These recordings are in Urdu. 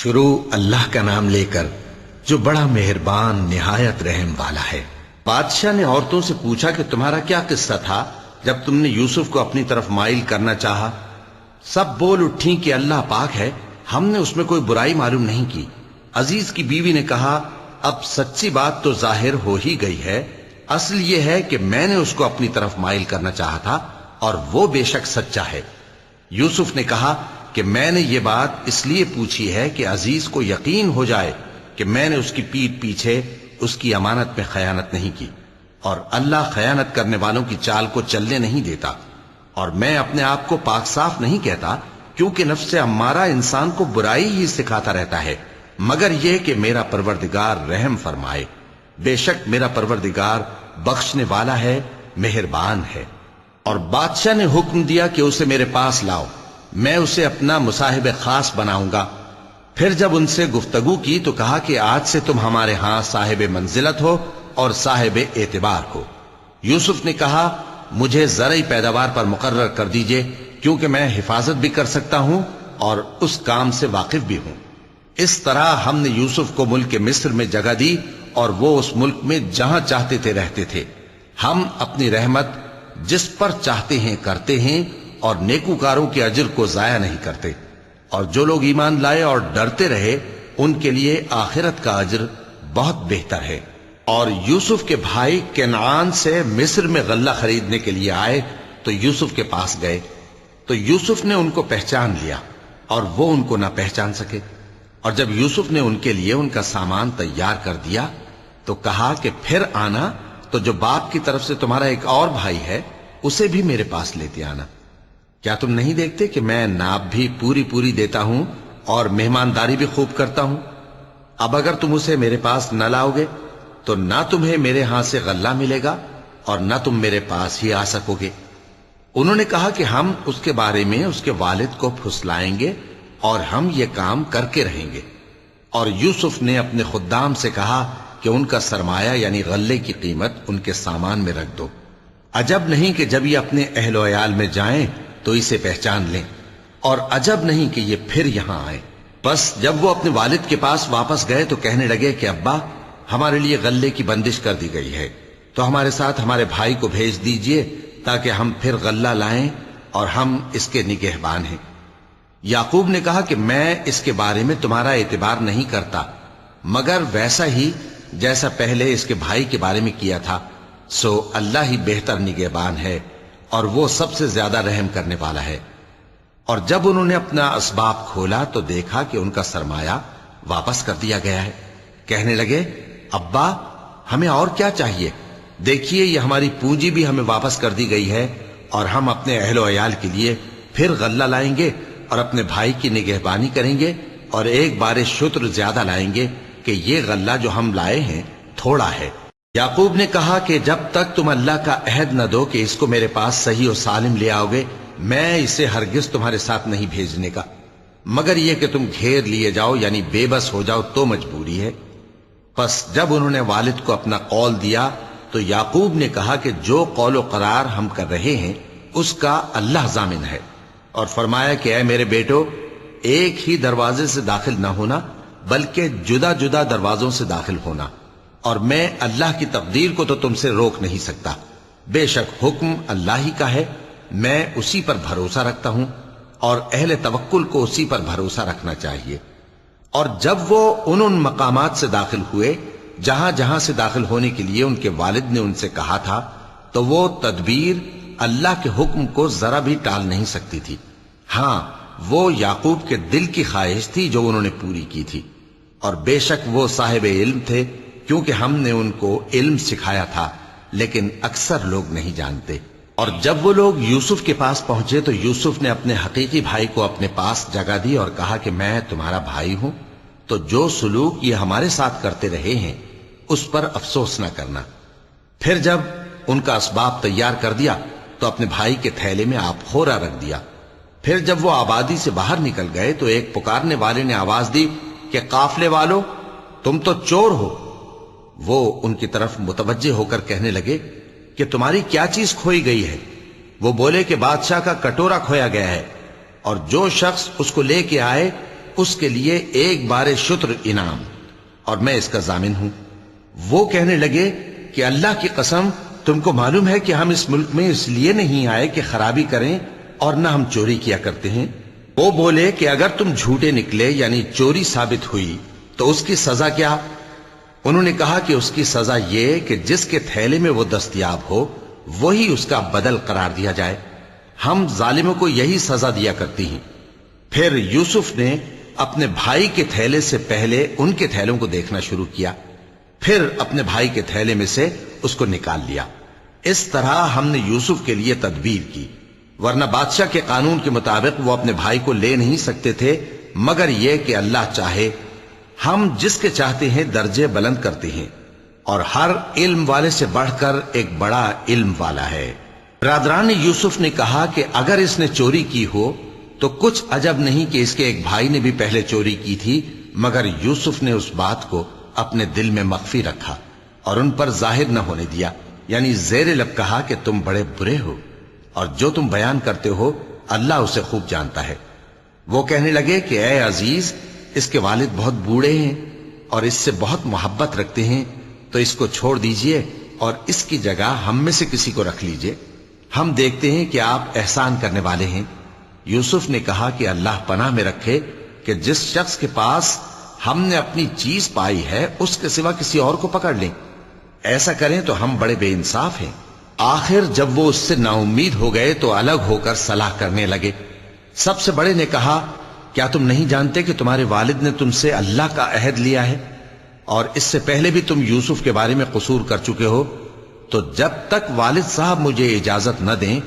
شروع اللہ کا نام لے کر جو بڑا مہربان نہایت رحم والا ہے۔ بادشاہ نے عورتوں سے پوچھا کہ تمہارا کیا قصہ تھا جب تم نے یوسف کو اپنی طرف مائل کرنا چاہا؟ سب بول اٹھیں کہ اللہ پاک ہے، ہم نے اس میں کوئی برائی معلوم نہیں کی۔ عزیز کی بیوی نے کہا، اب سچی بات تو ظاہر ہو ہی گئی ہے، اصل یہ ہے کہ میں نے اس کو اپنی طرف مائل کرنا چاہا تھا اور وہ بے شک سچا ہے۔ یوسف نے کہا کہ میں نے یہ بات اس لیے پوچھی ہے کہ عزیز کو یقین ہو جائے کہ میں نے اس کی پیٹھ پیچھے اس کی امانت میں خیانت نہیں کی، اور اللہ خیانت کرنے والوں کی چال کو چلنے نہیں دیتا۔ اور میں اپنے آپ کو پاک صاف نہیں کہتا، کیونکہ نفس امارہ انسان کو برائی ہی سکھاتا رہتا ہے، مگر یہ کہ میرا پروردگار رحم فرمائے۔ بے شک میرا پروردگار بخشنے والا ہے، مہربان ہے۔ اور بادشاہ نے حکم دیا کہ اسے میرے پاس لاؤ، میں اسے اپنا مصاحب خاص بناؤں گا۔ پھر جب ان سے گفتگو کی تو کہا کہ آج سے تم ہمارے ہاں صاحب منزلت ہو اور صاحب اعتبار ہو۔ یوسف نے کہا، مجھے زرعی پیداوار پر مقرر کر دیجئے، کیونکہ میں حفاظت بھی کر سکتا ہوں اور اس کام سے واقف بھی ہوں۔ اس طرح ہم نے یوسف کو ملک مصر میں جگہ دی اور وہ اس ملک میں جہاں چاہتے تھے رہتے تھے۔ ہم اپنی رحمت جس پر چاہتے ہیں کرتے ہیں اور نیکوکاروں کے اجر کو ضائع نہیں کرتے۔ اور جو لوگ ایمان لائے اور ڈرتے رہے ان کے لیے آخرت کا اجر بہت بہتر ہے۔ اور یوسف کے بھائی کنعان سے مصر میں غلہ خریدنے کے لیے آئے تو یوسف کے پاس گئے، تو یوسف نے ان کو پہچان لیا اور وہ ان کو نہ پہچان سکے۔ اور جب یوسف نے ان کے لیے ان کا سامان تیار کر دیا تو کہا کہ پھر آنا تو جو باپ کی طرف سے تمہارا ایک اور بھائی ہے اسے بھی میرے پاس لیتے آنا۔ کیا تم نہیں دیکھتے کہ میں ناب بھی پوری پوری دیتا ہوں اور مہمانداری بھی خوب کرتا ہوں؟ اب اگر تم اسے میرے پاس نہ لاؤ گے تو نہ تمہیں میرے ہاں سے غلہ ملے گا اور نہ تم میرے پاس ہی آ سکو گے۔ انہوں نے کہا کہ ہم اس کے بارے میں اس کے والد کو پھسلائیں گے اور ہم یہ کام کر کے رہیں گے۔ اور یوسف نے اپنے خدام سے کہا کہ ان کا سرمایہ یعنی غلے کی قیمت ان کے سامان میں رکھ دو۔ عجب نہیں کہ جب یہ اپنے اہل و عیال میں جائیں تو اسے پہچان لیں، اور عجب نہیں کہ یہ پھر یہاں آئے۔ بس جب وہ اپنے والد کے پاس واپس گئے تو کہنے لگے کہ ابا، ہمارے لیے غلے کی بندش کر دی گئی ہے، تو ہمارے ساتھ ہمارے بھائی کو بھیج دیجئے تاکہ ہم پھر غلہ لائیں اور ہم اس کے نگہبان ہیں۔ یعقوب نے کہا کہ میں اس کے بارے میں تمہارا اعتبار نہیں کرتا، مگر ویسا ہی جیسا پہلے اس کے بھائی کے بارے میں کیا تھا، سو اللہ ہی بہتر نگہبان ہے اور وہ سب سے زیادہ رحم کرنے والا ہے۔ اور جب انہوں نے اپنا اسباب کھولا تو دیکھا کہ ان کا سرمایہ واپس کر دیا گیا ہے۔ کہنے لگے، ابا ہمیں اور کیا چاہیے؟ دیکھیے یہ ہماری پونجی بھی ہمیں واپس کر دی گئی ہے، اور ہم اپنے اہل و عیال کے لیے پھر غلہ لائیں گے اور اپنے بھائی کی نگہبانی کریں گے، اور ایک بار شتر زیادہ لائیں گے کہ یہ غلہ جو ہم لائے ہیں تھوڑا ہے۔ یعقوب نے کہا کہ جب تک تم اللہ کا عہد نہ دو کہ اس کو میرے پاس صحیح و سالم لے آؤ گے، میں اسے ہرگز تمہارے ساتھ نہیں بھیجنے کا، مگر یہ کہ تم گھیر لیے جاؤ یعنی بے بس ہو جاؤ تو مجبوری ہے۔ پس جب انہوں نے والد کو اپنا قول دیا تو یعقوب نے کہا کہ جو قول و قرار ہم کر رہے ہیں اس کا اللہ ضامن ہے، اور فرمایا کہ اے میرے بیٹو، ایک ہی دروازے سے داخل نہ ہونا بلکہ جدا جدا دروازوں سے داخل ہونا، اور میں اللہ کی تقدیر کو تو تم سے روک نہیں سکتا۔ بے شک حکم اللہ ہی کا ہے، میں اسی پر بھروسہ رکھتا ہوں، اور اہل توکل کو اسی پر بھروسہ رکھنا چاہیے۔ اور جب وہ ان مقامات سے داخل ہوئے جہاں جہاں سے داخل ہونے کے لیے ان کے والد نے ان سے کہا تھا، تو وہ تدبیر اللہ کے حکم کو ذرا بھی ٹال نہیں سکتی تھی۔ ہاں، وہ یعقوب کے دل کی خواہش تھی جو انہوں نے پوری کی تھی، اور بے شک وہ صاحب علم تھے، کیونکہ ہم نے ان کو علم سکھایا تھا، لیکن اکثر لوگ نہیں جانتے۔ اور جب وہ لوگ یوسف کے پاس پہنچے تو یوسف نے اپنے حقیقی بھائی کو اپنے پاس جگہ دی اور کہا کہ میں تمہارا بھائی ہوں، تو جو سلوک یہ ہمارے ساتھ کرتے رہے ہیں اس پر افسوس نہ کرنا۔ پھر جب ان کا اسباب تیار کر دیا تو اپنے بھائی کے تھیلے میں آپ خورا رکھ دیا۔ پھر جب وہ آبادی سے باہر نکل گئے تو ایک پکارنے والے نے آواز دی کہ قافلے والو، تم تو چور ہو۔ وہ ان کی طرف متوجہ ہو کر کہنے لگے کہ تمہاری کیا چیز کھوئی گئی ہے؟ وہ بولے کہ بادشاہ کا کٹورا کھویا گیا ہے، اور جو شخص اس کو لے کے آئے اس کے لیے ایک بار شتر انعام، اور میں اس کا ضامن ہوں۔ وہ کہنے لگے کہ اللہ کی قسم، تم کو معلوم ہے کہ ہم اس ملک میں اس لیے نہیں آئے کہ خرابی کریں اور نہ ہم چوری کیا کرتے ہیں۔ وہ بولے کہ اگر تم جھوٹے نکلے یعنی چوری ثابت ہوئی تو اس کی سزا کیا؟ انہوں نے کہا کہ اس کی سزا یہ کہ جس کے تھیلے میں وہ دستیاب ہو وہی اس کا بدل قرار دیا جائے۔ ہم ظالموں کو یہی سزا دیا کرتی ہیں۔ پھر یوسف نے اپنے بھائی کے تھیلے سے پہلے ان کے تھیلوں کو دیکھنا شروع کیا، پھر اپنے بھائی کے تھیلے میں سے اس کو نکال لیا۔ اس طرح ہم نے یوسف کے لیے تدبیر کی، ورنہ بادشاہ کے قانون کے مطابق وہ اپنے بھائی کو لے نہیں سکتے تھے مگر یہ کہ اللہ چاہے۔ ہم جس کے چاہتے ہیں درجے بلند کرتے ہیں، اور ہر علم والے سے بڑھ کر ایک بڑا علم والا ہے۔ برادران یوسف نے کہا کہ اگر اس نے چوری کی ہو تو کچھ عجب نہیں کہ اس کے ایک بھائی نے بھی پہلے چوری کی تھی، مگر یوسف نے اس بات کو اپنے دل میں مخفی رکھا اور ان پر ظاہر نہ ہونے دیا، یعنی زیر لب کہا کہ تم بڑے برے ہو، اور جو تم بیان کرتے ہو اللہ اسے خوب جانتا ہے۔ وہ کہنے لگے کہ اے عزیز، اس کے والد بہت بوڑھے ہیں اور اس سے بہت محبت رکھتے ہیں، تو اس کو چھوڑ دیجئے اور اس کی جگہ ہم میں سے کسی کو رکھ لیجئے، ہم دیکھتے ہیں کہ آپ احسان کرنے والے ہیں۔ یوسف نے کہا کہ اللہ پناہ میں رکھے کہ جس شخص کے پاس ہم نے اپنی چیز پائی ہے اس کے سوا کسی اور کو پکڑ لیں، ایسا کریں تو ہم بڑے بے انصاف ہیں۔ آخر جب وہ اس سے نا امید ہو گئے تو الگ ہو کر صلاح کرنے لگے۔ سب سے بڑے نے کہا، کیا تم نہیں جانتے کہ تمہارے والد نے تم سے اللہ کا عہد لیا ہے، اور اس سے پہلے بھی تم یوسف کے بارے میں قصور کر چکے ہو؟ تو جب تک والد صاحب مجھے اجازت نہ دیں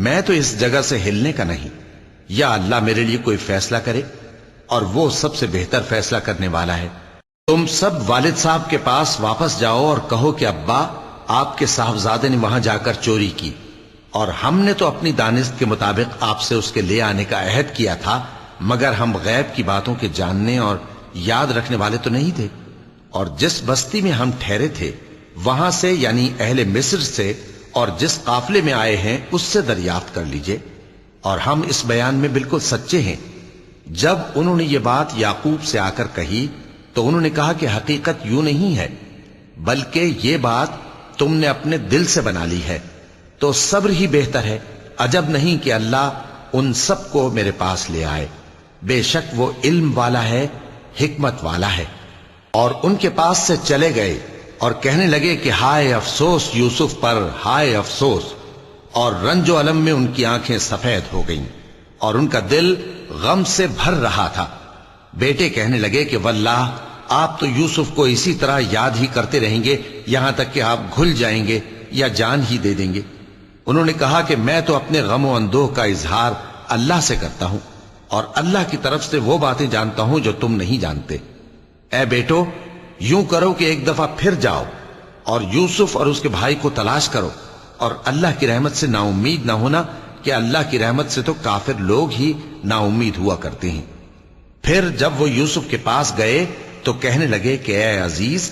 میں تو اس جگہ سے ہلنے کا نہیں، یا اللہ میرے لیے کوئی فیصلہ کرے، اور وہ سب سے بہتر فیصلہ کرنے والا ہے۔ تم سب والد صاحب کے پاس واپس جاؤ اور کہو کہ ابا، آپ کے صاحبزادے نے وہاں جا کر چوری کی، اور ہم نے تو اپنی دانست کے مطابق آپ سے اس کے لے آنے کا عہد کیا تھا، مگر ہم غیب کی باتوں کے جاننے اور یاد رکھنے والے تو نہیں تھے، اور جس بستی میں ہم ٹھہرے تھے وہاں سے یعنی اہل مصر سے اور جس قافلے میں آئے ہیں اس سے دریافت کر لیجئے، اور ہم اس بیان میں بالکل سچے ہیں۔ جب انہوں نے یہ بات یعقوب سے آ کر کہی تو انہوں نے کہا کہ حقیقت یوں نہیں ہے، بلکہ یہ بات تم نے اپنے دل سے بنا لی ہے، تو صبر ہی بہتر ہے۔ عجب نہیں کہ اللہ ان سب کو میرے پاس لے آئے، بے شک وہ علم والا ہے، حکمت والا ہے۔ اور ان کے پاس سے چلے گئے اور کہنے لگے کہ ہائے افسوس یوسف پر، ہائے افسوس، اور رنج و الم میں ان کی آنکھیں سفید ہو گئیں اور ان کا دل غم سے بھر رہا تھا۔ بیٹے کہنے لگے کہ واللہ آپ تو یوسف کو اسی طرح یاد ہی کرتے رہیں گے یہاں تک کہ آپ گھل جائیں گے یا جان ہی دے دیں گے۔ انہوں نے کہا کہ میں تو اپنے غم و اندوہ کا اظہار اللہ سے کرتا ہوں، اور اللہ کی طرف سے وہ باتیں جانتا ہوں جو تم نہیں جانتے۔ اے بیٹو، یوں کرو کہ ایک دفعہ پھر جاؤ اور یوسف اور اس کے بھائی کو تلاش کرو، اور اللہ کی رحمت سے نا امید نہ ہونا کہ اللہ کی رحمت سے تو کافر لوگ ہی نا امید ہوا کرتے ہیں۔ پھر جب وہ یوسف کے پاس گئے تو کہنے لگے کہ اے عزیز،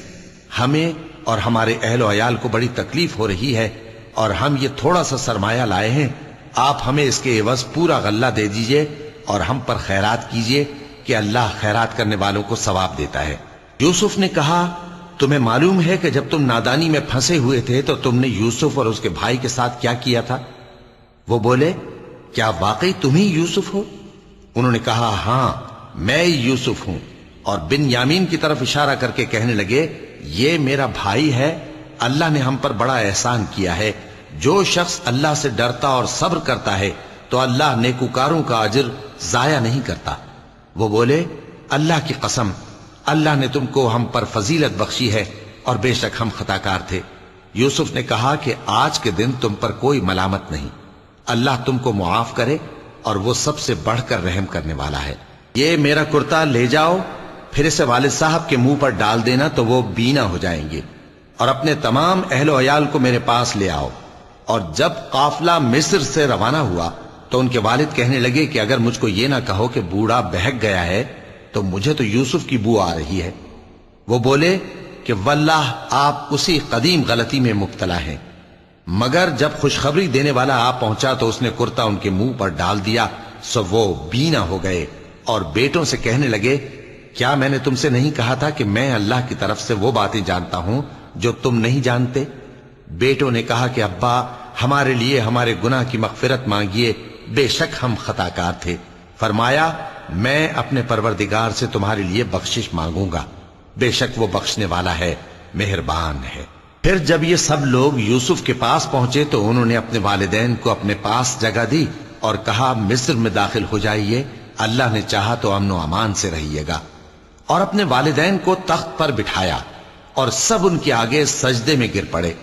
ہمیں اور ہمارے اہل و عیال کو بڑی تکلیف ہو رہی ہے، اور ہم یہ تھوڑا سا سرمایہ لائے ہیں، آپ ہمیں اس کے عوض پورا غلہ دے دیجئے اور ہم پر خیرات کیجئے کہ اللہ خیرات کرنے والوں کو ثواب دیتا ہے۔ یوسف نے کہا، تمہیں معلوم ہے کہ جب تم نادانی میں پھنسے ہوئے تھے تو تم نے یوسف اور اس کے بھائی کے ساتھ کیا کیا تھا؟ وہ بولے، کیا واقعی تم ہی یوسف ہو؟ انہوں نے کہا، ہاں میں یوسف ہوں، اور بن یامین کی طرف اشارہ کر کے کہنے لگے، یہ میرا بھائی ہے، اللہ نے ہم پر بڑا احسان کیا ہے۔ جو شخص اللہ سے ڈرتا اور صبر کرتا ہے تو اللہ نیکوکاروں کا اجر ضائع نہیں کرتا۔ وہ بولے، اللہ کی قسم، اللہ نے تم کو ہم پر فضیلت بخشی ہے، اور بے شک ہم خطا کار تھے۔ یوسف نے کہا کہ آج کے دن تم پر کوئی ملامت نہیں، اللہ تم کو معاف کرے، اور وہ سب سے بڑھ کر رحم کرنے والا ہے۔ یہ میرا کرتا لے جاؤ، پھر اسے والد صاحب کے منہ پر ڈال دینا تو وہ بینا ہو جائیں گے، اور اپنے تمام اہل و عیال کو میرے پاس لے آؤ۔ اور جب قافلہ مصر سے روانہ ہوا تو ان کے والد کہنے لگے کہ اگر مجھ کو یہ نہ کہو کہ بوڑھا بہک گیا ہے تو مجھے تو یوسف کی بو آ رہی ہے۔ وہ بولے کہ واللہ آپ اسی قدیم غلطی میں مبتلا ہیں۔ مگر جب خوشخبری دینے والا آپ پہنچا تو اس نے کرتا ان کے منہ پر ڈال دیا، سو وہ بینا ہو گئے اور بیٹوں سے کہنے لگے کیا میں نے تم سے نہیں کہا تھا کہ میں اللہ کی طرف سے وہ باتیں جانتا ہوں جو تم نہیں جانتے؟ بیٹوں نے کہا کہ ابا ہمارے لیے ہمارے گناہ کی مغفرت مانگیے، بے شک ہم خطا کار تھے۔ فرمایا میں اپنے پروردگار سے تمہارے لیے بخشش مانگوں گا، بے شک وہ بخشنے والا ہے، مہربان ہے۔ پھر جب یہ سب لوگ یوسف کے پاس پہنچے تو انہوں نے اپنے والدین کو اپنے پاس جگہ دی اور کہا مصر میں داخل ہو جائیے، اللہ نے چاہا تو امن و امان سے رہیے گا۔ اور اپنے والدین کو تخت پر بٹھایا اور سب ان کے آگے سجدے میں گر پڑے۔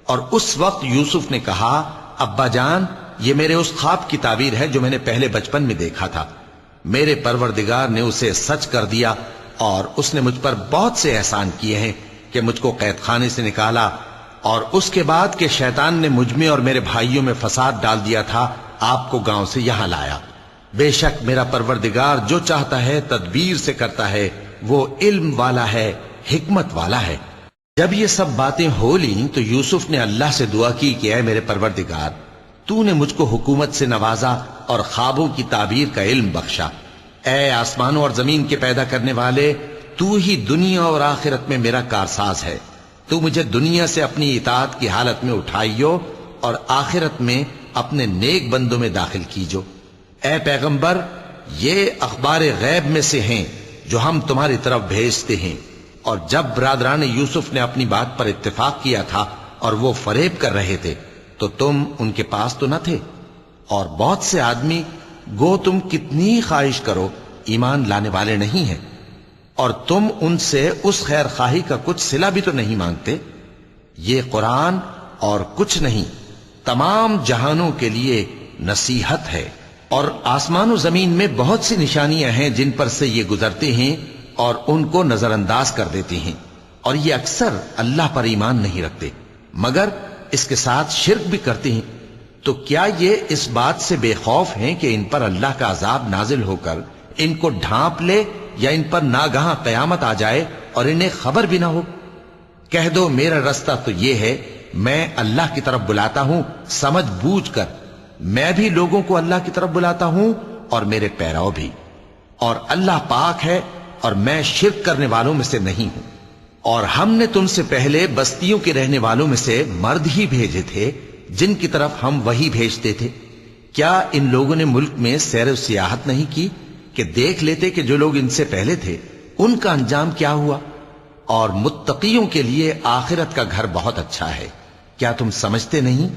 اور اس وقت یوسف نے کہا ابا جان، یہ میرے اس خواب کی تعبیر ہے جو میں نے پہلے بچپن میں دیکھا تھا۔ میرے پروردگار نے اسے سچ کر دیا اور اس نے مجھ پر بہت سے احسان کیے ہیں کہ مجھ کو قید خانے سے نکالا، اور اس کے بعد کہ شیطان نے مجھ میں اور میرے بھائیوں میں فساد ڈال دیا تھا، آپ کو گاؤں سے یہاں لایا۔ بے شک میرا پروردگار جو چاہتا ہے تدبیر سے کرتا ہے، وہ علم والا ہے، حکمت والا ہے۔ جب یہ سب باتیں ہو لیں تو یوسف نے اللہ سے دعا کی کہ اے میرے پروردگار، تو نے مجھ کو حکومت سے نوازا اور خوابوں کی تعبیر کا علم بخشا۔ اے آسمانوں اور زمین کے پیدا کرنے والے، تو ہی دنیا اور آخرت میں میرا کارساز ہے۔ تو مجھے دنیا سے اپنی اطاعت کی حالت میں اٹھائیو اور آخرت میں اپنے نیک بندوں میں داخل کیجو۔ اے پیغمبر، یہ اخبار غیب میں سے ہیں جو ہم تمہاری طرف بھیجتے ہیں۔ اور جب برادران یوسف نے اپنی بات پر اتفاق کیا تھا اور وہ فریب کر رہے تھے تو تم ان کے پاس تو نہ تھے، اور بہت سے آدمی گو تم کتنی خواہش کرو ایمان لانے والے نہیں ہیں، اور تم ان سے اس خیر خواہی کا کچھ صلہ بھی تو نہیں مانگتے۔ یہ قرآن اور کچھ نہیں، تمام جہانوں کے لیے نصیحت ہے۔ اور آسمان و زمین میں بہت سی نشانیاں ہیں جن پر سے یہ گزرتے ہیں اور ان کو نظر انداز کر دیتے ہیں، اور یہ اکثر اللہ پر ایمان نہیں رکھتے مگر اس کے ساتھ شرک بھی کرتے ہیں۔ تو کیا یہ اس بات سے بے خوف ہیں کہ ان پر اللہ کا عذاب نازل ہو کر ان کو ڈھانپ لے، یا ان پر ناگہاں قیامت آ جائے اور انہیں خبر بھی نہ ہو؟ کہہ دو میرا رستہ تو یہ ہے، میں اللہ کی طرف بلاتا ہوں سمجھ بوجھ کر، میں بھی لوگوں کو اللہ کی طرف بلاتا ہوں اور میرے پیرو بھی، اور اللہ پاک ہے اور میں شرک کرنے والوں میں سے نہیں ہوں۔ اور ہم نے تم سے پہلے بستیوں کے رہنے والوں میں سے مرد ہی بھیجے تھے جن کی طرف ہم وہی بھیجتے تھے۔ کیا ان لوگوں نے ملک میں سیر و سیاحت نہیں کی کہ دیکھ لیتے کہ جو لوگ ان سے پہلے تھے ان کا انجام کیا ہوا؟ اور متقیوں کے لیے آخرت کا گھر بہت اچھا ہے، کیا تم سمجھتے نہیں؟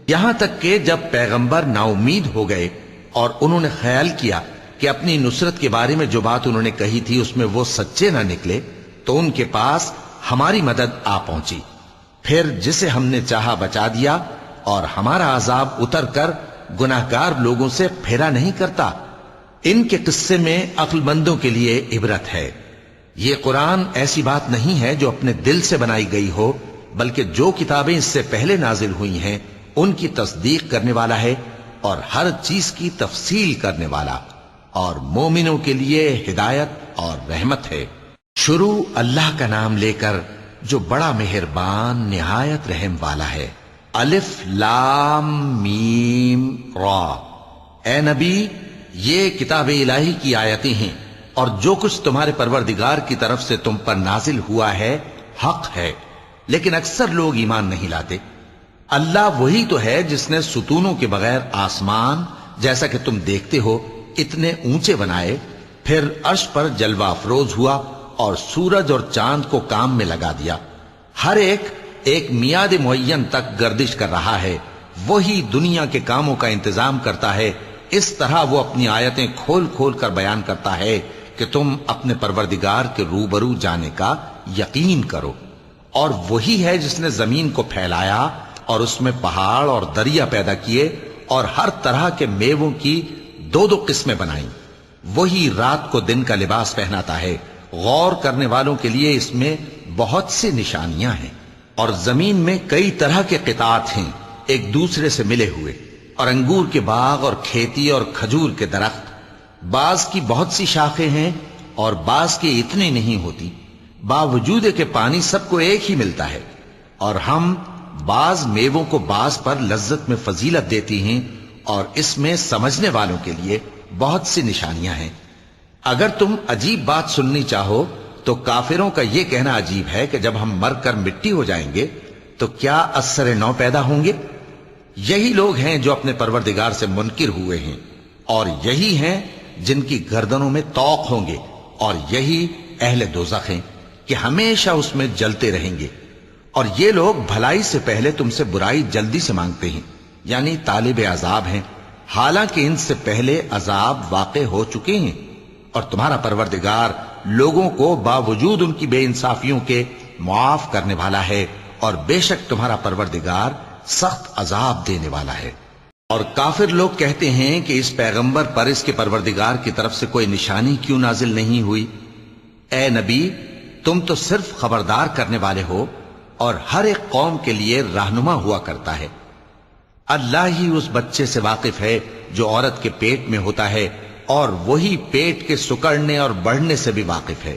یہاں تک کہ جب پیغمبر نا امید ہو گئے اور انہوں نے خیال کیا کہ اپنی نصرت کے بارے میں جو بات انہوں نے کہی تھی اس میں وہ سچے نہ نکلے، تو ان کے پاس ہماری مدد آ پہنچی۔ پھر جسے ہم نے چاہا بچا دیا، اور ہمارا عذاب اتر کر گناہگار لوگوں سے پھیرا نہیں کرتا۔ ان کے قصے میں عقل مندوں کے لیے عبرت ہے۔ یہ قرآن ایسی بات نہیں ہے جو اپنے دل سے بنائی گئی ہو، بلکہ جو کتابیں اس سے پہلے نازل ہوئی ہیں ان کی تصدیق کرنے والا ہے اور ہر چیز کی تفصیل کرنے والا، اور مومنوں کے لیے ہدایت اور رحمت ہے۔ شروع اللہ کا نام لے کر جو بڑا مہربان نہایت رحم والا ہے۔ الف لام میم را۔ اے نبی، یہ کتاب الہی کی آیتیں ہیں، اور جو کچھ تمہارے پروردگار کی طرف سے تم پر نازل ہوا ہے حق ہے، لیکن اکثر لوگ ایمان نہیں لاتے۔ اللہ وہی تو ہے جس نے ستونوں کے بغیر آسمان جیسا کہ تم دیکھتے ہو اتنے اونچے بنائے، پھر عرش پر جلوہ افروز ہوا اور سورج اور چاند کو کام میں لگا دیا۔ ہر ایک میعاد معین تک گردش کر رہا ہے۔ وہی دنیا کے کاموں کا انتظام کرتا ہے۔ اس طرح وہ اپنی آیتیں کھول کھول کر بیان کرتا ہے کہ تم اپنے پروردگار کے روبرو جانے کا یقین کرو۔ اور وہی ہے جس نے زمین کو پھیلایا اور اس میں پہاڑ اور دریا پیدا کیے اور ہر طرح کے میووں کی دو دو قسمیں بنائیں۔ وہی رات کو دن کا لباس پہناتا ہے۔ غور کرنے والوں کے لیے اس میں بہت سی نشانیاں ہیں۔ اور زمین میں کئی طرح کے قطعات ہیں ایک دوسرے سے ملے ہوئے، اور انگور کے باغ اور کھیتی اور کھجور کے درخت، بعض کی بہت سی شاخیں ہیں اور بعض کی اتنی نہیں ہوتی، باوجود کہ پانی سب کو ایک ہی ملتا ہے۔ اور ہم بعض میووں کو بعض پر لذت میں فضیلت دیتی ہیں، اور اس میں سمجھنے والوں کے لیے بہت سی نشانیاں ہیں۔ اگر تم عجیب بات سننی چاہو تو کافروں کا یہ کہنا عجیب ہے کہ جب ہم مر کر مٹی ہو جائیں گے تو کیا اثر نو پیدا ہوں گے؟ یہی لوگ ہیں جو اپنے پروردگار سے منکر ہوئے ہیں، اور یہی ہیں جن کی گردنوں میں طوق ہوں گے، اور یہی اہل دوزخ ہیں کہ ہمیشہ اس میں جلتے رہیں گے۔ اور یہ لوگ بھلائی سے پہلے تم سے برائی جلدی سے مانگتے ہیں، یعنی طالب عذاب ہیں، حالانکہ ان سے پہلے عذاب واقع ہو چکے ہیں، اور تمہارا پروردگار لوگوں کو باوجود ان کی بے انصافیوں کے معاف کرنے والا ہے، اور بے شک تمہارا پروردگار سخت عذاب دینے والا ہے۔ اور کافر لوگ کہتے ہیں کہ اس پیغمبر پر اس کے پروردگار کی طرف سے کوئی نشانی کیوں نازل نہیں ہوئی؟ اے نبی، تم تو صرف خبردار کرنے والے ہو، اور ہر ایک قوم کے لیے رہنما ہوا کرتا ہے۔ اللہ ہی اس بچے سے واقف ہے جو عورت کے پیٹ میں ہوتا ہے، اور وہی پیٹ کے سکڑنے اور بڑھنے سے بھی واقف ہے،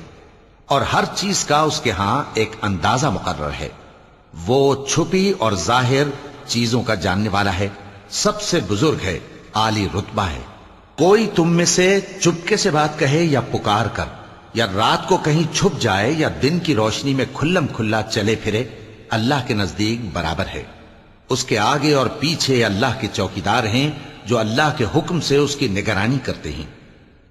اور ہر چیز کا اس کے ہاں ایک اندازہ مقرر ہے۔ وہ چھپی اور ظاہر چیزوں کا جاننے والا ہے، سب سے بزرگ ہے، عالی رتبہ ہے۔ کوئی تم میں سے چپکے سے بات کہے یا پکار کر، یا رات کو کہیں چھپ جائے یا دن کی روشنی میں کھلم کھلا چلے پھرے، اللہ کے نزدیک برابر ہے۔ اس کے آگے اور پیچھے اللہ کے چوکیدار ہیں جو اللہ کے حکم سے اس کی نگرانی کرتے ہیں۔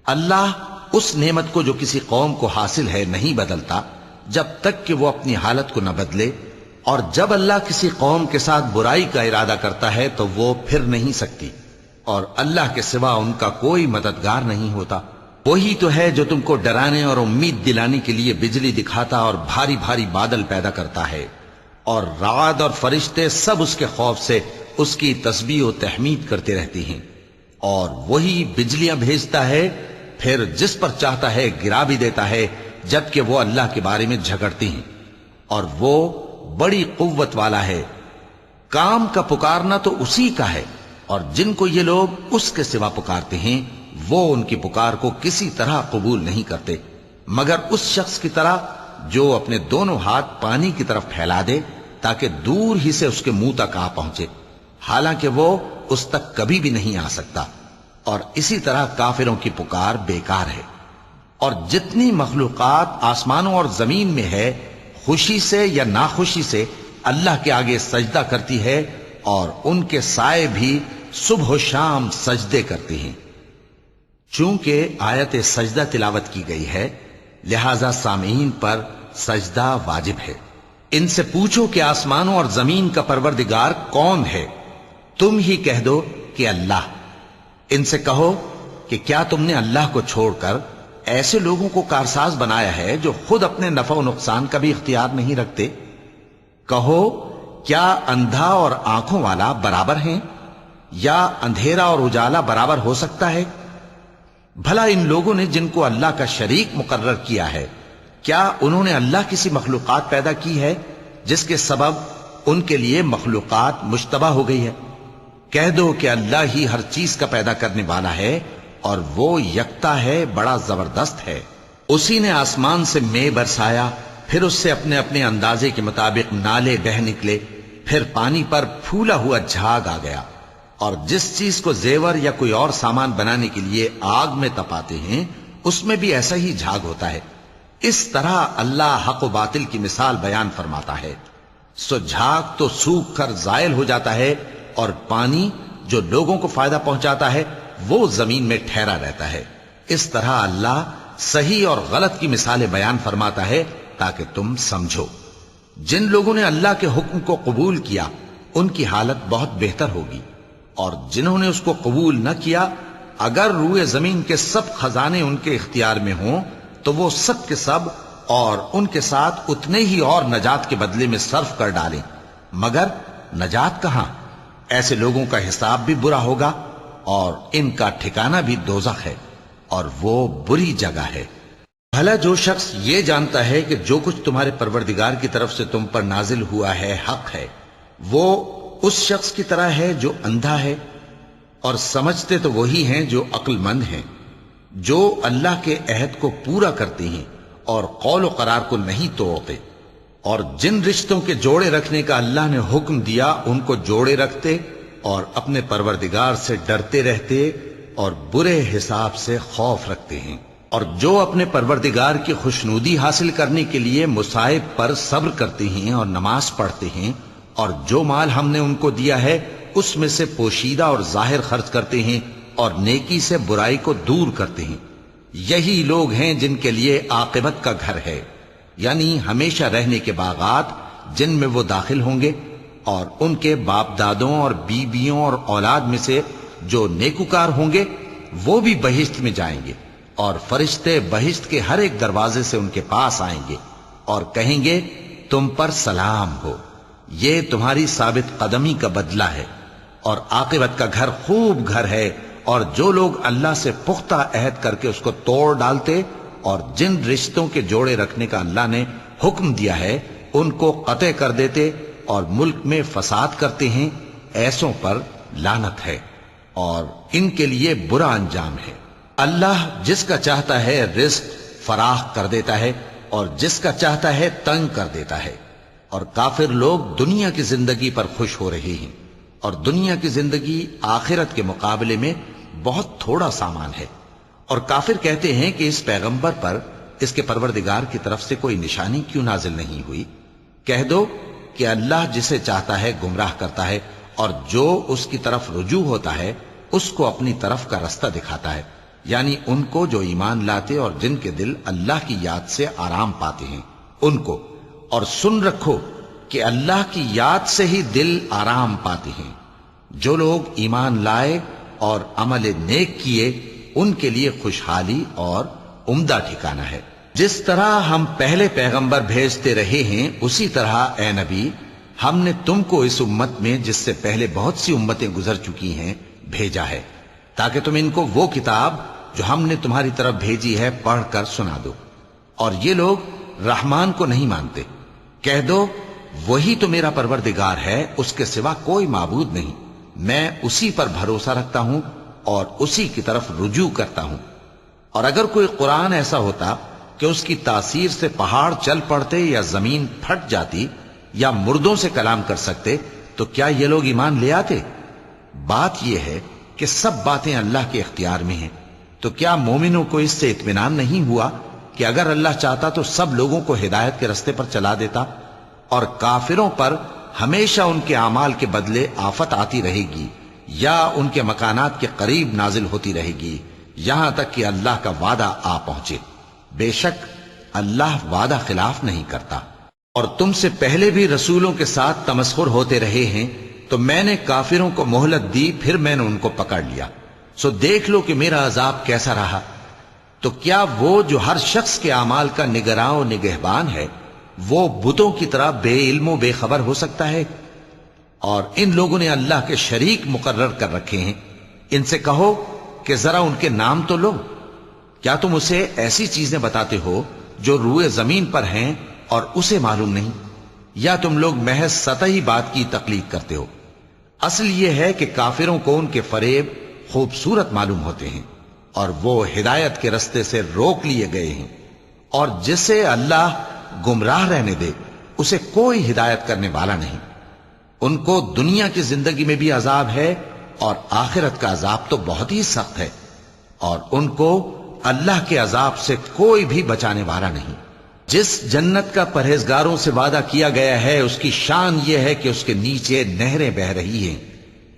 اللہ اس نعمت کو جو کسی قوم کو حاصل ہے نہیں بدلتا جب تک کہ وہ اپنی حالت کو نہ بدلے، اور جب اللہ کسی قوم کے ساتھ برائی کا ارادہ کرتا ہے تو وہ پھر نہیں سکتی، اور اللہ کے سوا ان کا کوئی مددگار نہیں ہوتا۔ وہی تو ہے جو تم کو ڈرانے اور امید دلانے کے لیے بجلی دکھاتا اور بھاری بھاری بادل پیدا کرتا ہے، اور رعد اور فرشتے سب اس کے خوف سے اس کی تسبیح و تحمید کرتے رہتی ہیں۔ اور وہی بجلیاں بھیجتا ہے، پھر جس پر چاہتا ہے گرا بھی دیتا ہے، جبکہ وہ اللہ کے بارے میں جھگڑتی ہیں، اور وہ بڑی قوت والا ہے۔ کام کا پکارنا تو اسی کا ہے، اور جن کو یہ لوگ اس کے سوا پکارتے ہیں وہ ان کی پکار کو کسی طرح قبول نہیں کرتے، مگر اس شخص کی طرح جو اپنے دونوں ہاتھ پانی کی طرف پھیلا دے تاکہ دور ہی سے اس کے منہ تک آ پہنچے، حالانکہ وہ اس تک کبھی بھی نہیں آ سکتا۔ اور اسی طرح کافروں کی پکار بیکار ہے۔ اور جتنی مخلوقات آسمانوں اور زمین میں ہے، خوشی سے یا ناخوشی سے اللہ کے آگے سجدہ کرتی ہے، اور ان کے سائے بھی صبح و شام سجدے کرتے ہیں۔ چونکہ آیت سجدہ تلاوت کی گئی ہے، لہذا سامعین پر سجدہ واجب ہے۔ ان سے پوچھو کہ آسمانوں اور زمین کا پروردگار کون ہے؟ تم ہی کہہ دو کہ اللہ۔ ان سے کہو کہ کیا تم نے اللہ کو چھوڑ کر ایسے لوگوں کو کارساز بنایا ہے جو خود اپنے نفع و نقصان کا بھی اختیار نہیں رکھتے؟ کہو کیا اندھا اور آنکھوں والا برابر ہیں، یا اندھیرا اور اجالا برابر ہو سکتا ہے؟ بھلا ان لوگوں نے جن کو اللہ کا شریک مقرر کیا ہے، کیا انہوں نے اللہ کسی مخلوقات پیدا کی ہے جس کے سبب ان کے لیے مخلوقات مشتبہ ہو گئی ہے؟ کہہ دو کہ اللہ ہی ہر چیز کا پیدا کرنے والا ہے، اور وہ یکتا ہے، بڑا زبردست ہے۔ اسی نے آسمان سے مے برسایا، پھر اس سے اپنے اپنے اندازے کے مطابق نالے بہہ نکلے، پھر پانی پر پھولا ہوا جھاگ آ گیا۔ اور جس چیز کو زیور یا کوئی اور سامان بنانے کے لیے آگ میں تپاتے ہیں، اس میں بھی ایسا ہی جھاگ ہوتا ہے۔ اس طرح اللہ حق و باطل کی مثال بیان فرماتا ہے۔ سو جھاگ تو سوکھ کر زائل ہو جاتا ہے، اور پانی جو لوگوں کو فائدہ پہنچاتا ہے وہ زمین میں ٹھہرا رہتا ہے۔ اس طرح اللہ صحیح اور غلط کی مثالیں بیان فرماتا ہے تاکہ تم سمجھو۔ جن لوگوں نے اللہ کے حکم کو قبول کیا ان کی حالت بہت بہتر ہوگی، اور جنہوں نے اس کو قبول نہ کیا، اگر روئے زمین کے سب خزانے ان کے اختیار میں ہوں تو وہ سب کے سب اور ان کے ساتھ اتنے ہی اور نجات کے بدلے میں صرف کر ڈالیں، مگر نجات کہاں؟ ایسے لوگوں کا حساب بھی برا ہوگا، اور ان کا ٹھکانہ بھی دوزخ ہے، اور وہ بری جگہ ہے۔ بھلا جو شخص یہ جانتا ہے کہ جو کچھ تمہارے پروردگار کی طرف سے تم پر نازل ہوا ہے حق ہے، وہ اس شخص کی طرح ہے جو اندھا ہے؟ اور سمجھتے تو وہی ہیں جو عقل مند ہیں، جو اللہ کے عہد کو پورا کرتے ہیں اور قول و قرار کو نہیں توڑتے، اور جن رشتوں کے جوڑے رکھنے کا اللہ نے حکم دیا ان کو جوڑے رکھتے، اور اپنے پروردگار سے ڈرتے رہتے اور برے حساب سے خوف رکھتے ہیں۔ اور جو اپنے پروردگار کی خوشنودی حاصل کرنے کے لیے مصائب پر صبر کرتے ہیں اور نماز پڑھتے ہیں، اور جو مال ہم نے ان کو دیا ہے اس میں سے پوشیدہ اور ظاہر خرچ کرتے ہیں اور نیکی سے برائی کو دور کرتے ہیں، یہی لوگ ہیں جن کے لیے عاقبت کا گھر ہے، یعنی ہمیشہ رہنے کے باغات جن میں وہ داخل ہوں گے، اور ان کے باپ دادوں اور بیویوں اور اولاد میں سے جو نیکوکار ہوں گے وہ بھی بہشت میں جائیں گے، اور فرشتے بہشت کے ہر ایک دروازے سے ان کے پاس آئیں گے اور کہیں گے تم پر سلام ہو، یہ تمہاری ثابت قدمی کا بدلہ ہے، اور عاقبت کا گھر خوب گھر ہے۔ اور جو لوگ اللہ سے پختہ عہد کر کے اس کو توڑ ڈالتے اور جن رشتوں کے جوڑے رکھنے کا اللہ نے حکم دیا ہے ان کو قطع کر دیتے اور ملک میں فساد کرتے ہیں، ایسوں پر لعنت ہے اور ان کے لیے برا انجام ہے۔ اللہ جس کا چاہتا ہے رزق فراخ کر دیتا ہے اور جس کا چاہتا ہے تنگ کر دیتا ہے، اور کافر لوگ دنیا کی زندگی پر خوش ہو رہے ہیں، اور دنیا کی زندگی آخرت کے مقابلے میں بہت تھوڑا سامان ہے۔ اور کافر کہتے ہیں کہ اس پیغمبر پر اس کے پروردگار کی طرف سے کوئی نشانی کیوں نازل نہیں ہوئی؟ کہہ دو کہ اللہ جسے چاہتا ہے گمراہ کرتا ہے، اور جو اس کی طرف رجوع ہوتا ہے اس کو اپنی طرف کا رستہ دکھاتا ہے، یعنی ان کو جو ایمان لاتے اور جن کے دل اللہ کی یاد سے آرام پاتے ہیں ان کو۔ اور سن رکھو کہ اللہ کی یاد سے ہی دل آرام پاتے ہیں۔ جو لوگ ایمان لائے اور عمل نیک کیے ان کے لیے خوشحالی اور عمدہ ٹھکانہ ہے۔ جس طرح ہم پہلے پیغمبر بھیجتے رہے ہیں اسی طرح اے نبی ہم نے تم کو اس امت میں جس سے پہلے بہت سی امتیں گزر چکی ہیں بھیجا ہے، تاکہ تم ان کو وہ کتاب جو ہم نے تمہاری طرف بھیجی ہے پڑھ کر سنا دو۔ اور یہ لوگ رحمان کو نہیں مانتے۔ کہہ دو وہی تو میرا پروردگار ہے، اس کے سوا کوئی معبود نہیں، میں اسی پر بھروسہ رکھتا ہوں اور اسی کی طرف رجوع کرتا ہوں۔ اور اگر کوئی قرآن ایسا ہوتا کہ اس کی تاثیر سے پہاڑ چل پڑتے یا زمین پھٹ جاتی یا مردوں سے کلام کر سکتے تو کیا یہ لوگ ایمان لے آتے؟ بات یہ ہے کہ سب باتیں اللہ کے اختیار میں ہیں، تو کیا مومنوں کو اس سے اطمینان نہیں ہوا کہ اگر اللہ چاہتا تو سب لوگوں کو ہدایت کے رستے پر چلا دیتا؟ اور کافروں پر ہمیشہ ان کے اعمال کے بدلے آفت آتی رہے گی یا ان کے مکانات کے قریب نازل ہوتی رہے گی یہاں تک کہ اللہ کا وعدہ آ پہنچے۔ بے شک اللہ وعدہ خلاف نہیں کرتا۔ اور تم سے پہلے بھی رسولوں کے ساتھ تمسخر ہوتے رہے ہیں، تو میں نے کافروں کو مہلت دی، پھر میں نے ان کو پکڑ لیا، سو دیکھ لو کہ میرا عذاب کیسا رہا۔ تو کیا وہ جو ہر شخص کے اعمال کا نگراں و نگہبان ہے وہ بتوں کی طرح بے علم و بے خبر ہو سکتا ہے؟ اور ان لوگوں نے اللہ کے شریک مقرر کر رکھے ہیں۔ ان سے کہو کہ ذرا ان کے نام تو لو۔ کیا تم اسے ایسی چیزیں بتاتے ہو جو روئے زمین پر ہیں اور اسے معلوم نہیں، یا تم لوگ محض سطحی بات کی تقلید کرتے ہو؟ اصل یہ ہے کہ کافروں کو ان کے فریب خوبصورت معلوم ہوتے ہیں اور وہ ہدایت کے رستے سے روک لیے گئے ہیں، اور جسے اللہ گمراہ رہنے دے اسے کوئی ہدایت کرنے والا نہیں۔ ان کو دنیا کی زندگی میں بھی عذاب ہے اور آخرت کا عذاب تو بہت ہی سخت ہے، اور ان کو اللہ کے عذاب سے کوئی بھی بچانے والا نہیں۔ جس جنت کا پرہیزگاروں سے وعدہ کیا گیا ہے اس کی شان یہ ہے کہ اس کے نیچے نہریں بہ رہی ہیں،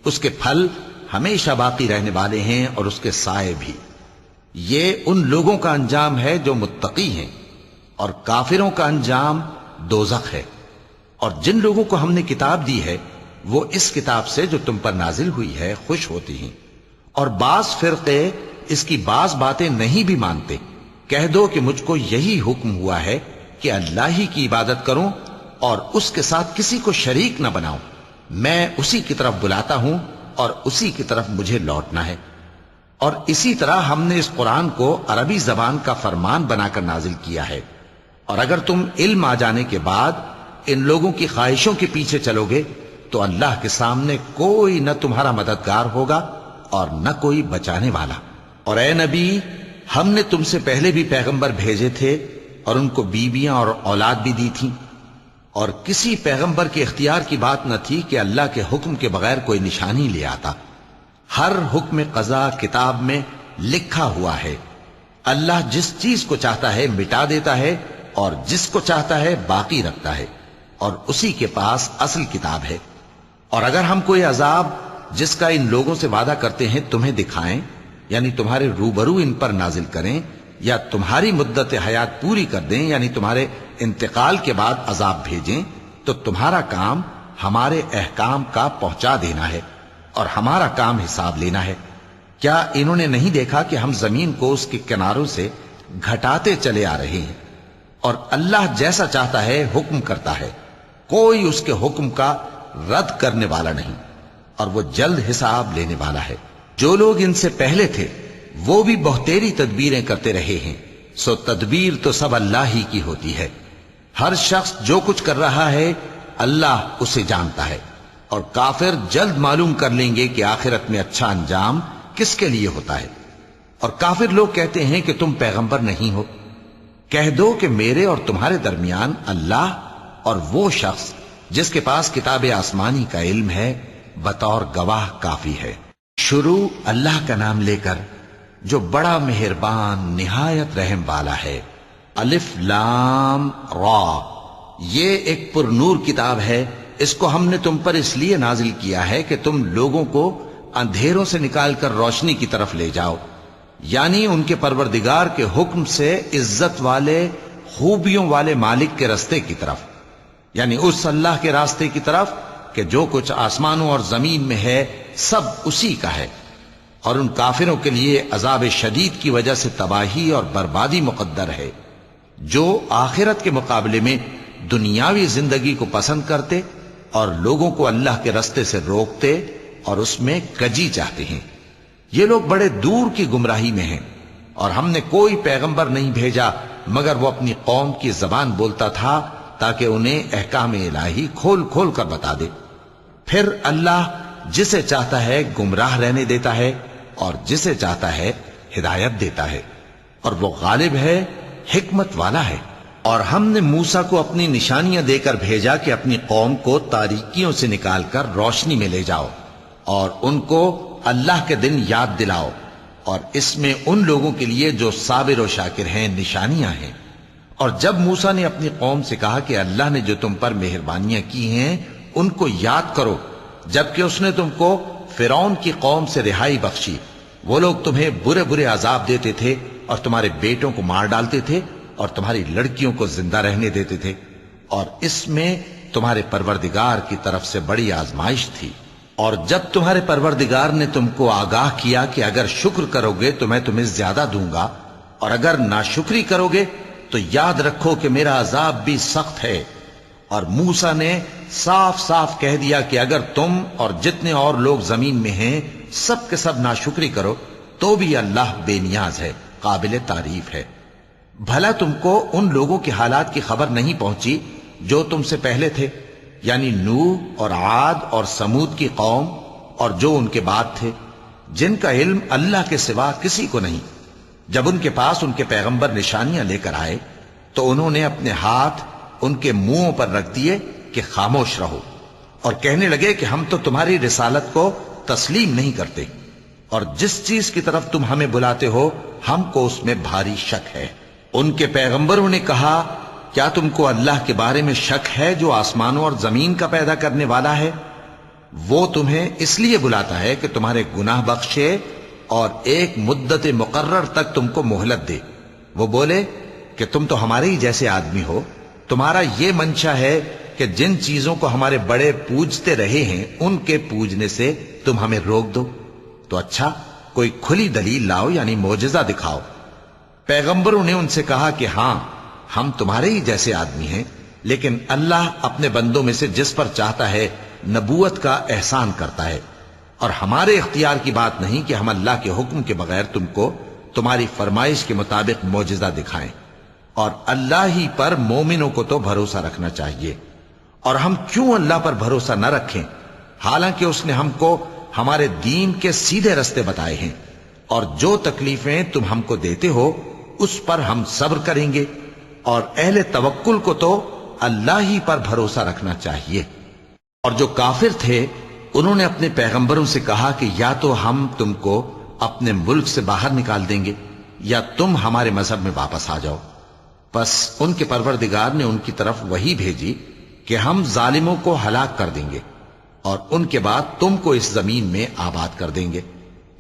اس کے پھل ہمیشہ باقی رہنے والے ہیں اور اس کے سائے بھی۔ یہ ان لوگوں کا انجام ہے جو متقی ہیں، اور کافروں کا انجام دوزخ ہے۔ اور جن لوگوں کو ہم نے کتاب دی ہے وہ اس کتاب سے جو تم پر نازل ہوئی ہے خوش ہوتی ہیں، اور بعض فرقے اس کی بعض باتیں نہیں بھی مانتے۔ کہہ دو کہ مجھ کو یہی حکم ہوا ہے کہ اللہ ہی کی عبادت کروں اور اس کے ساتھ کسی کو شریک نہ بناؤں، میں اسی کی طرف بلاتا ہوں اور اسی کی طرف مجھے لوٹنا ہے۔ اور اسی طرح ہم نے اس قرآن کو عربی زبان کا فرمان بنا کر نازل کیا ہے، اور اگر تم علم آ جانے کے بعد ان لوگوں کی خواہشوں کے پیچھے چلو گے تو اللہ کے سامنے کوئی نہ تمہارا مددگار ہوگا اور نہ کوئی بچانے والا۔ اور اے نبی ہم نے تم سے پہلے بھی پیغمبر بھیجے تھے اور ان کو بیویاں اور اولاد بھی دی تھیں، اور کسی پیغمبر کے اختیار کی بات نہ تھی کہ اللہ کے حکم کے بغیر کوئی نشانی لے آتا۔ ہر حکم قضا کتاب میں لکھا ہوا ہے، اللہ جس چیز کو چاہتا ہے مٹا دیتا ہے اور جس کو چاہتا ہے باقی رکھتا ہے، اور اسی کے پاس اصل کتاب ہے۔ اور اگر ہم کوئی عذاب جس کا ان لوگوں سے وعدہ کرتے ہیں تمہیں دکھائیں، یعنی تمہارے روبرو ان پر نازل کریں، یا تمہاری مدت حیات پوری کر دیں، یعنی تمہارے انتقال کے بعد عذاب بھیجیں، تو تمہارا کام ہمارے احکام کا پہنچا دینا ہے اور ہمارا کام حساب لینا ہے۔ کیا انہوں نے نہیں دیکھا کہ ہم زمین کو اس کے کناروں سے گھٹاتے چلے آ رہے ہیں؟ اور اللہ جیسا چاہتا ہے حکم کرتا ہے، کوئی اس کے حکم کا رد کرنے والا نہیں، اور وہ جلد حساب لینے والا ہے۔ جو لوگ ان سے پہلے تھے وہ بھی بہتیری تدبیریں کرتے رہے ہیں، سو تدبیر تو سب اللہ ہی کی ہوتی ہے۔ ہر شخص جو کچھ کر رہا ہے اللہ اسے جانتا ہے، اور کافر جلد معلوم کر لیں گے کہ آخرت میں اچھا انجام کس کے لیے ہوتا ہے۔ اور کافر لوگ کہتے ہیں کہ تم پیغمبر نہیں ہو، کہہ دو کہ میرے اور تمہارے درمیان اللہ اور وہ شخص جس کے پاس کتاب آسمانی کا علم ہے بطور گواہ کافی ہے۔ شروع اللہ کا نام لے کر جو بڑا مہربان نہایت رحم والا ہے۔ الف لام را، یہ ایک پر نور کتاب ہے، اس کو ہم نے تم پر اس لیے نازل کیا ہے کہ تم لوگوں کو اندھیروں سے نکال کر روشنی کی طرف لے جاؤ، یعنی ان کے پروردگار کے حکم سے عزت والے خوبیوں والے مالک کے راستے کی طرف، یعنی اس اللہ کے راستے کی طرف کہ جو کچھ آسمانوں اور زمین میں ہے سب اسی کا ہے۔ اور ان کافروں کے لیے عذاب شدید کی وجہ سے تباہی اور بربادی مقدر ہے، جو آخرت کے مقابلے میں دنیاوی زندگی کو پسند کرتے اور لوگوں کو اللہ کے راستے سے روکتے اور اس میں کجی چاہتے ہیں۔ یہ لوگ بڑے دور کی گمراہی میں ہیں، اور ہم نے کوئی پیغمبر نہیں بھیجا مگر وہ اپنی قوم کی زبان بولتا تھا تاکہ انہیں احکام الہی کھول کھول کر بتا دے۔ پھر اللہ جسے چاہتا ہے گمراہ رہنے دیتا ہے اور جسے چاہتا ہے ہدایت دیتا ہے، اور وہ غالب ہے، حکمت والا ہے۔ اور ہم نے موسیٰ کو اپنی نشانیاں دے کر بھیجا کہ اپنی قوم کو تاریکیوں سے نکال کر روشنی میں لے جاؤ، اور ان کو اللہ کے دن یاد دلاؤ، اور اس میں ان لوگوں کے لیے جو صابر و شاکر ہیں نشانیاں ہیں۔ اور جب موسیٰ نے اپنی قوم سے کہا کہ اللہ نے جو تم پر مہربانیاں کی ہیں ان کو یاد کرو، جبکہ اس نے تم کو فرعون کی قوم سے رہائی بخشی، وہ لوگ تمہیں برے برے عذاب دیتے تھے اور تمہارے بیٹوں کو مار ڈالتے تھے اور تمہاری لڑکیوں کو زندہ رہنے دیتے تھے، اور اس میں تمہارے پروردگار کی طرف سے بڑی آزمائش تھی۔ اور جب تمہارے پروردگار نے تم کو آگاہ کیا کہ اگر شکر کرو گے تو میں تمہیں زیادہ دوں گا، اور اگر ناشکری کرو گے تو یاد رکھو کہ میرا عذاب بھی سخت ہے۔ اور موسیٰ نے صاف صاف کہہ دیا کہ اگر تم اور جتنے اور لوگ زمین میں ہیں سب کے سب ناشکری کرو تو بھی اللہ بے نیاز ہے، قابل تعریف ہے۔ بھلا تم کو ان لوگوں کے حالات کی خبر نہیں پہنچی جو تم سے پہلے تھے، یعنی نوح اور عاد اور سمود کی قوم اور جو ان کے بعد تھے، جن کا علم اللہ کے سوا کسی کو نہیں۔ جب ان کے پاس ان کے پیغمبر نشانیاں لے کر آئے تو انہوں نے اپنے ہاتھ ان کے منہوں پر رکھ دیے کہ خاموش رہو، اور کہنے لگے کہ ہم تو تمہاری رسالت کو تسلیم نہیں کرتے، اور جس چیز کی طرف تم ہمیں بلاتے ہو ہم کو اس میں بھاری شک ہے۔ ان کے پیغمبروں نے کہا کیا تم کو اللہ کے بارے میں شک ہے جو آسمانوں اور زمین کا پیدا کرنے والا ہے؟ وہ تمہیں اس لیے بلاتا ہے کہ تمہارے گناہ بخشے اور ایک مدت مقرر تک تم کو مہلت دے۔ وہ بولے کہ تم تو ہمارے ہی جیسے آدمی ہو، تمہارا یہ منشا ہے کہ جن چیزوں کو ہمارے بڑے پوجتے رہے ہیں ان کے پوجنے سے تم ہمیں روک دو، تو اچھا کوئی کھلی دلیل لاؤ، یعنی معجزہ دکھاؤ۔ پیغمبروں نے ان سے کہا کہ ہاں ہم تمہارے ہی جیسے آدمی ہیں، لیکن اللہ اپنے بندوں میں سے جس پر چاہتا ہے نبوت کا احسان کرتا ہے، اور ہمارے اختیار کی بات نہیں کہ ہم اللہ کے حکم کے بغیر تم کو تمہاری فرمائش کے مطابق معجزہ دکھائیں۔ اور اللہ ہی پر مومنوں کو تو بھروسہ رکھنا چاہیے، اور ہم کیوں اللہ پر بھروسہ نہ رکھیں حالانکہ اس نے ہم کو ہمارے دین کے سیدھے رستے بتائے ہیں، اور جو تکلیفیں تم ہم کو دیتے ہو اس پر ہم صبر کریں گے، اور اہل توکل کو تو اللہ ہی پر بھروسہ رکھنا چاہیے۔ اور جو کافر تھے انہوں نے اپنے پیغمبروں سے کہا کہ یا تو ہم تم کو اپنے ملک سے باہر نکال دیں گے یا تم ہمارے مذہب میں واپس آ جاؤ۔ پس ان کے پروردگار نے ان کی طرف وحی بھیجی کہ ہم ظالموں کو ہلاک کر دیں گے اور ان کے بعد تم کو اس زمین میں آباد کر دیں گے۔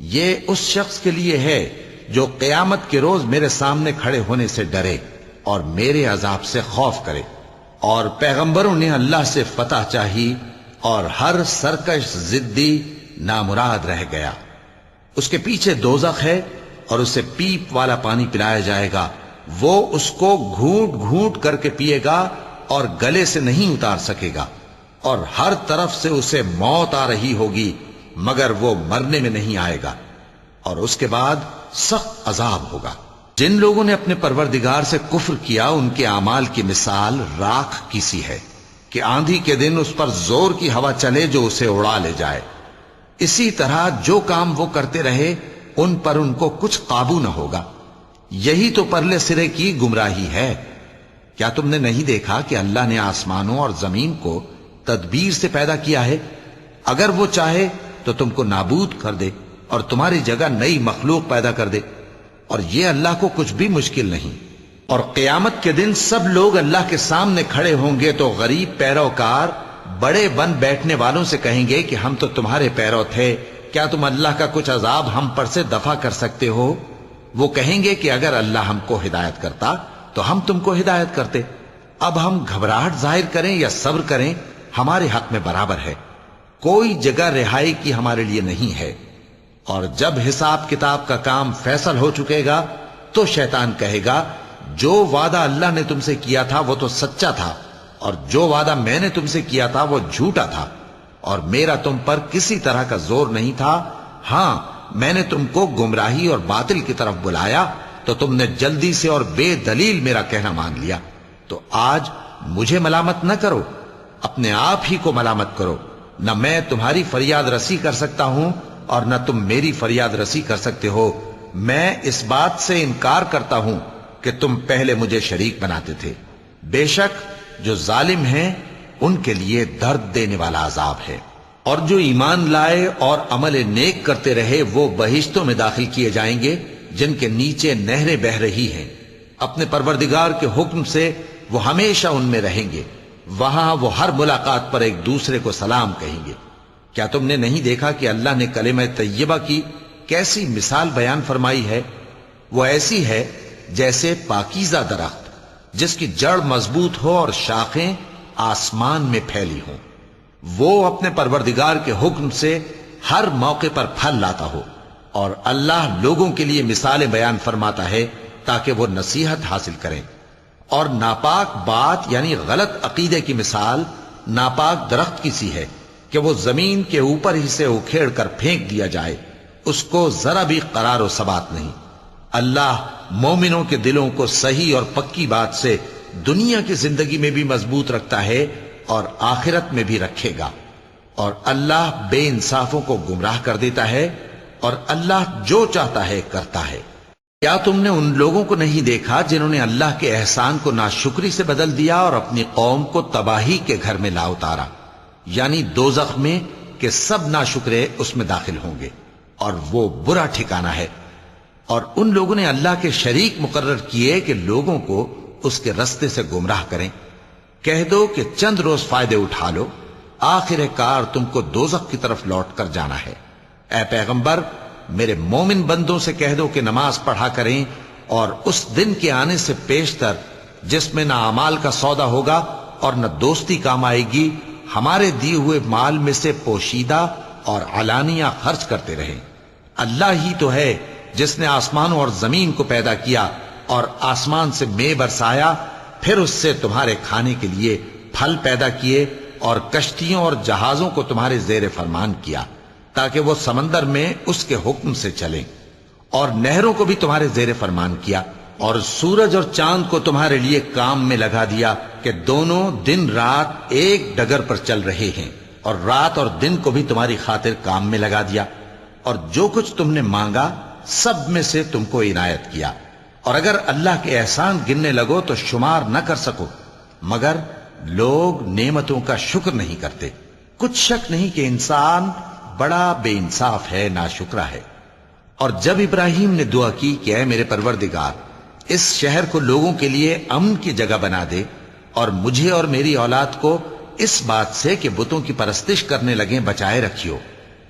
یہ اس شخص کے لیے ہے جو قیامت کے روز میرے سامنے کھڑے ہونے سے ڈرے اور میرے عذاب سے خوف کرے۔ اور پیغمبروں نے اللہ سے فتح چاہی اور ہر سرکش ضدی نامراد رہ گیا۔ اس کے پیچھے دوزخ ہے اور اسے پیپ والا پانی پلایا جائے گا، وہ اس کو گھونٹ گھونٹ کر کے پیے گا اور گلے سے نہیں اتار سکے گا، اور ہر طرف سے اسے موت آ رہی ہوگی مگر وہ مرنے میں نہیں آئے گا، اور اس کے بعد سخت عذاب ہوگا۔ جن لوگوں نے اپنے پروردگار سے کفر کیا ان کے اعمال کی مثال راکھ کی سی ہے کہ آندھی کے دن اس پر زور کی ہوا چلے جو اسے اڑا لے جائے۔ اسی طرح جو کام وہ کرتے رہے ان پر ان کو کچھ قابو نہ ہوگا۔ یہی تو پرلے سرے کی گمراہی ہے۔ کیا تم نے نہیں دیکھا کہ اللہ نے آسمانوں اور زمین کو تدبیر سے پیدا کیا ہے؟ اگر وہ چاہے تو تم کو نابود کر دے اور تمہاری جگہ نئی مخلوق پیدا کر دے، اور یہ اللہ کو کچھ بھی مشکل نہیں۔ اور قیامت کے دن سب لوگ اللہ کے سامنے کھڑے ہوں گے تو غریب پیروکار بڑے بن بیٹھنے والوں سے کہیں گے کہ ہم تو تمہارے پیرو تھے، کیا تم اللہ کا کچھ عذاب ہم پر سے دفع کر سکتے ہو؟ وہ کہیں گے کہ اگر اللہ ہم کو ہدایت کرتا تو ہم تم کو ہدایت کرتے۔ اب ہم گھبراہٹ ظاہر کریں یا صبر کریں ہمارے حق میں برابر ہے، کوئی جگہ رہائی کی ہمارے لیے نہیں ہے۔ اور جب حساب کتاب کا کام فیصل ہو چکے گا تو شیطان کہے گا جو وعدہ اللہ نے تم سے کیا تھا وہ تو سچا تھا، اور جو وعدہ میں نے تم سے کیا تھا وہ جھوٹا تھا، اور میرا تم پر کسی طرح کا زور نہیں تھا۔ ہاں، میں نے تم کو گمراہی اور باطل کی طرف بلایا تو تم نے جلدی سے اور بے دلیل میرا کہنا مان لیا۔ تو آج مجھے ملامت نہ کرو، اپنے آپ ہی کو ملامت کرو۔ نہ میں تمہاری فریاد رسی کر سکتا ہوں اور نہ تم میری فریاد رسی کر سکتے ہو۔ میں اس بات سے انکار کرتا ہوں کہ تم پہلے مجھے شریک بناتے تھے۔ بے شک جو ظالم ہیں ان کے لیے درد دینے والا عذاب ہے۔ اور جو ایمان لائے اور عمل نیک کرتے رہے وہ بہشتوں میں داخل کیے جائیں گے جن کے نیچے نہریں بہہ رہی ہیں۔ اپنے پروردگار کے حکم سے وہ ہمیشہ ان میں رہیں گے، وہاں وہ ہر ملاقات پر ایک دوسرے کو سلام کہیں گے۔ کیا تم نے نہیں دیکھا کہ اللہ نے کلمہ طیبہ کی کیسی مثال بیان فرمائی ہے؟ وہ ایسی ہے جیسے پاکیزہ درخت جس کی جڑ مضبوط ہو اور شاخیں آسمان میں پھیلی ہوں۔ وہ اپنے پروردگار کے حکم سے ہر موقع پر پھل لاتا ہو، اور اللہ لوگوں کے لیے مثالیں بیان فرماتا ہے تاکہ وہ نصیحت حاصل کریں۔ اور ناپاک بات یعنی غلط عقیدے کی مثال ناپاک درخت کی سی ہے کہ وہ زمین کے اوپر ہی سے اکھیڑ کر پھینک دیا جائے، اس کو ذرا بھی قرار و ثبات نہیں۔ اللہ مومنوں کے دلوں کو صحیح اور پکی بات سے دنیا کی زندگی میں بھی مضبوط رکھتا ہے اور آخرت میں بھی رکھے گا، اور اللہ بے انصافوں کو گمراہ کر دیتا ہے، اور اللہ جو چاہتا ہے کرتا ہے۔ کیا تم نے ان لوگوں کو نہیں دیکھا جنہوں نے اللہ کے احسان کو ناشکری سے بدل دیا اور اپنی قوم کو تباہی کے گھر میں لا اتارا، یعنی دوزخ میں، کہ سب ناشکرے اس میں داخل ہوں گے اور وہ برا ٹھکانہ ہے۔ اور ان لوگوں نے اللہ کے شریک مقرر کیے کہ لوگوں کو اس کے رستے سے گمراہ کریں۔ کہہ دو کہ چند روز فائدے اٹھا لو، آخر کار تم کو دوزخ کی طرف لوٹ کر جانا ہے۔ اے پیغمبر، میرے مومن بندوں سے کہہ دو کہ نماز پڑھا کریں، اور اس دن کے آنے سے پیشتر جس میں نہ اعمال کا سودا ہوگا اور نہ دوستی کام آئے گی، ہمارے دیے ہوئے مال میں سے پوشیدہ اور علانیہ خرچ کرتے رہیں۔ اللہ ہی تو ہے جس نے آسمانوں اور زمین کو پیدا کیا اور آسمان سے مے برسایا، پھر اس سے تمہارے کھانے کے لیے پھل پیدا کیے اور کشتیوں اور جہازوں کو تمہارے زیر فرمان کیا تاکہ وہ سمندر میں اس کے حکم سے چلیں، اور نہروں کو بھی تمہارے زیر فرمان کیا، اور سورج اور چاند کو تمہارے لیے کام میں لگا دیا کہ دونوں دن رات ایک ڈگر پر چل رہے ہیں، اور رات اور دن کو بھی تمہاری خاطر کام میں لگا دیا، اور جو کچھ تم نے مانگا سب میں سے تم کو عنایت کیا۔ اور اگر اللہ کے احسان گننے لگو تو شمار نہ کر سکو، مگر لوگ نعمتوں کا شکر نہیں کرتے۔ کچھ شک نہیں کہ انسان بڑا بے انصاف ہے، ناشکرا ہے۔ اور جب ابراہیم نے دعا کی کہ اے میرے پروردگار اس شہر کو لوگوں کے لیے امن کی جگہ بنا دے اور مجھے اور میری اولاد کو اس بات سے کہ بتوں کی پرستش کرنے لگیں بچائے رکھیو۔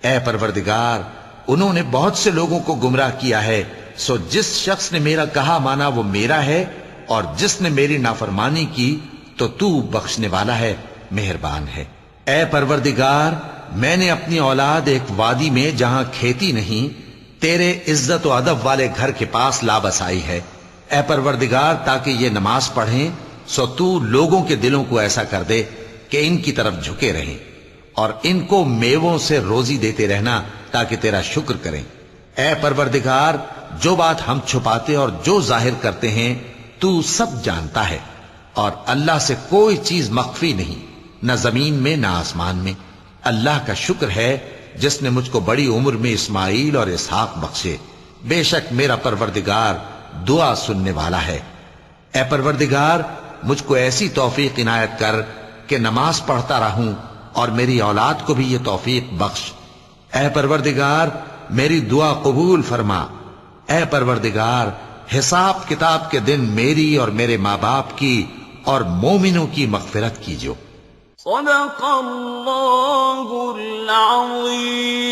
اے پروردگار انہوں نے بہت سے لوگوں کو گمراہ کیا ہے، سو جس شخص نے میرا کہا مانا وہ میرا ہے، اور جس نے میری نافرمانی کی تو تو بخشنے والا ہے، مہربان ہے۔ اے پروردگار میں نے اپنی اولاد ایک وادی میں جہاں کھیتی نہیں تیرے عزت و ادب والے گھر کے پاس لا بسائی ہے۔ اے پروردگار تاکہ یہ نماز پڑھیں سو تو لوگوں کے دلوں کو ایسا کر دے کہ ان کی طرف جھکے رہیں، اور ان کو میووں سے روزی دیتے رہنا تاکہ تیرا شکر کریں۔ اے پروردگار جو بات ہم چھپاتے اور جو ظاہر کرتے ہیں تو سب جانتا ہے، اور اللہ سے کوئی چیز مخفی نہیں، نہ زمین میں نہ آسمان میں۔ اللہ کا شکر ہے جس نے مجھ کو بڑی عمر میں اسماعیل اور اسحاق بخشے، بے شک میرا پروردگار دعا سننے والا ہے۔ اے پروردگار مجھ کو ایسی توفیق عنایت کر کہ نماز پڑھتا رہوں اور میری اولاد کو بھی یہ توفیق بخش۔ اے پروردگار میری دعا قبول فرما۔ اے پروردگار حساب کتاب کے دن میری اور میرے ماں باپ کی اور مومنوں کی مغفرت کیجو۔ صدق اللہ العظیم۔